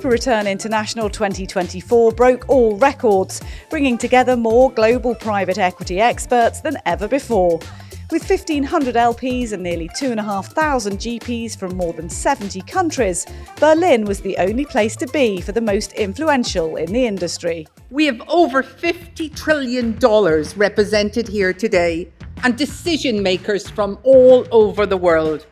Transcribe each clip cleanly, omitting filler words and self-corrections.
SuperReturn International 2024 broke all records, bringing together more global private equity experts than ever before. With 1,500 LPs and nearly 2,500 GPs from more than 70 countries, Berlin was the only place to be for the most influential in the industry. We have over $50 trillion represented here today, and decision makers from all over the world.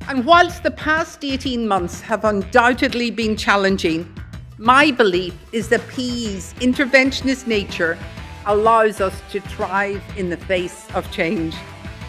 And whilst the past 18 months have undoubtedly been challenging, my belief is that PE's interventionist nature allows us to thrive in the face of change.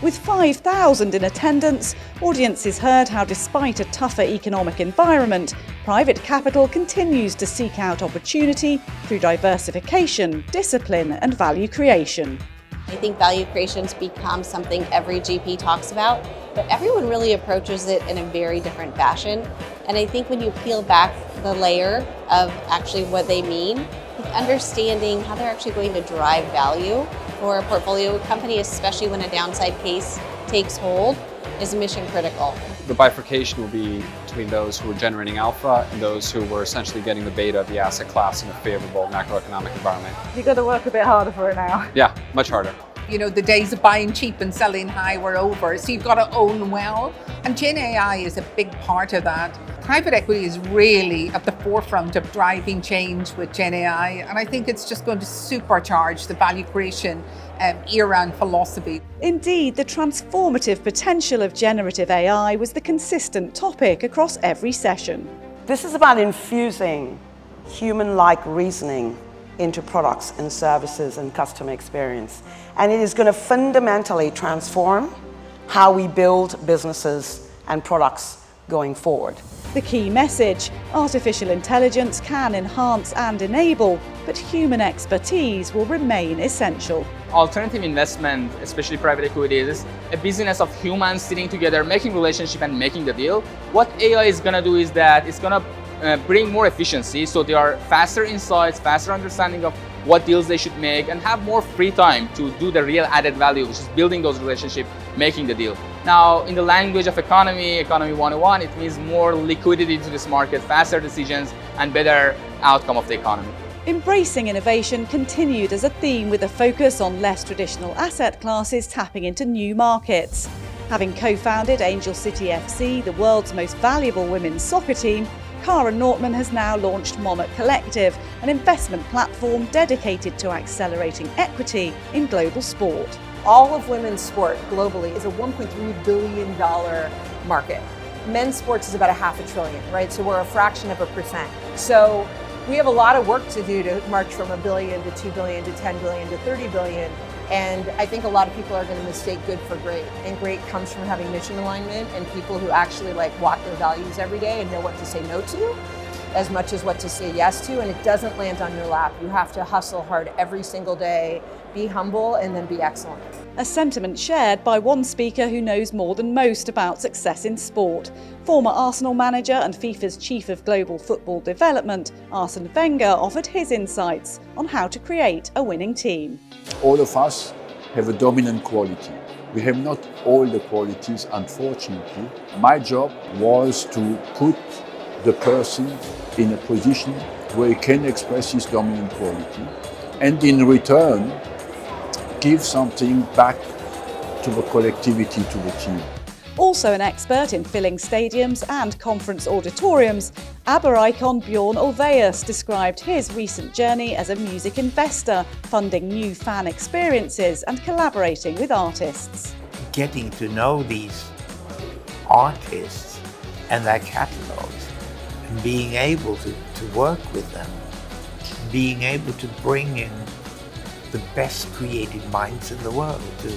With 5,000 in attendance, audiences heard how despite a tougher economic environment, private capital continues to seek out opportunity through diversification, discipline and value creation. I think value creation's become something every GP talks about, but everyone really approaches it in a very different fashion. And I think when you peel back the layer of actually what they mean, understanding how they're actually going to drive value for a portfolio company, especially when a downside case takes hold, is mission critical. The bifurcation will be between those who were generating alpha and those who were essentially getting the beta of the asset class in a favorable macroeconomic environment. You've got to work a bit harder for it now. Yeah, much harder. You know, the days of buying cheap and selling high were over, so you've got to own well. And Gen AI is a big part of that. Private equity is really at the forefront of driving change with Gen AI, and I think it's just going to supercharge the value creation era and philosophy. Indeed, the transformative potential of generative AI was the consistent topic across every session. This is about infusing human-like reasoning into products and services and customer experience. And it is going to fundamentally transform how we build businesses and products going forward. The key message: artificial intelligence can enhance and enable, but human expertise will remain essential. Alternative investment, especially private equity, is a business of humans sitting together, making relationship and making the deal. What AI is going to do is that it's going to bring more efficiency, so there are faster insights, faster understanding of what deals they should make, and have more free time to do the real added value, which is building those relationships, making the deal. Now, in the language of economy 101, it means more liquidity to this market, faster decisions, and better outcome of the economy. Embracing innovation continued as a theme, with a focus on less traditional asset classes tapping into new markets. Having co-founded Angel City FC, the world's most valuable women's soccer team, Kara Nortman has now launched Monarch Collective, an investment platform dedicated to accelerating equity in global sport. All of women's sport globally is a $1.3 billion market. Men's sports is about $500 billion, right? So we're a fraction of a percent. So we have a lot of work to do to march from $1 billion to $2 billion to $10 billion to $30 billion. And I think a lot of people are going to mistake good for great. And great comes from having mission alignment and people who actually walk their values every day and know what to say no to, as much as what to say yes to. And it doesn't land on your lap. You have to hustle hard every single day, be humble, and then be excellent. A sentiment shared by one speaker who knows more than most about success in sport. Former Arsenal manager and FIFA's chief of global football development, Arsene Wenger, offered his insights on how to create a winning team. All of us have a dominant quality. We have not all the qualities, unfortunately. My job was to put the person in a position where he can express his dominant quality and in return give something back to the collectivity, to the team. Also an expert in filling stadiums and conference auditoriums, ABBA icon Bjorn Ulvaeus described his recent journey as a music investor, funding new fan experiences and collaborating with artists. Getting to know these artists and their catalogs, and being able to work with them, being able to bring in the best creative minds in the world to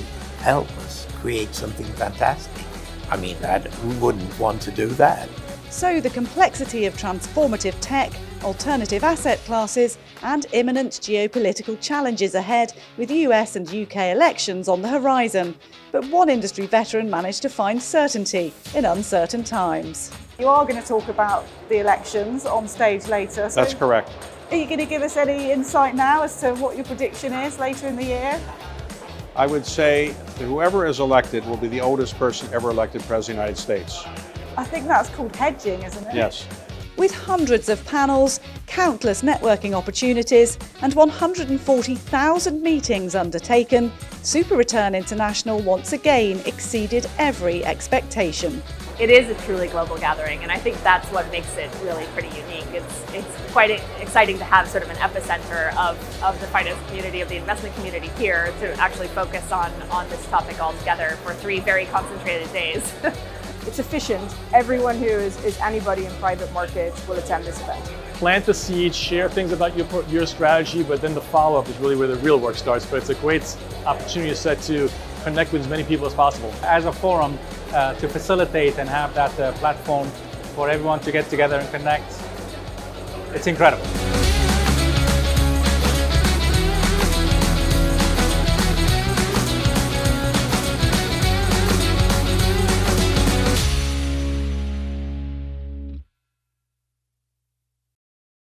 help us create something fantastic. I mean, who wouldn't want to do that? So the complexity of transformative tech, alternative asset classes and imminent geopolitical challenges ahead, with US and UK elections on the horizon. But one industry veteran managed to find certainty in uncertain times. You are going to talk about the elections on stage later. So that's correct. Are you going to give us any insight now as to what your prediction is later in the year? I would say that whoever is elected will be the oldest person ever elected President of the United States. I think that's called hedging, isn't it? Yes. With hundreds of panels, countless networking opportunities, and 140,000 meetings undertaken, SuperReturn International once again exceeded every expectation. It is a truly global gathering, and I think that's what makes it really pretty unique. It's quite exciting to have sort of an epicenter of the finance community, of the investment community here, to actually focus on this topic all together for 3 very concentrated days. It's efficient. Everyone who is anybody in private markets will attend this event. Plant the seeds, share things about your strategy, but then the follow-up is really where the real work starts. But it's a great opportunity set to connect with as many people as possible. As a forum to facilitate and have that platform for everyone to get together and connect, it's incredible.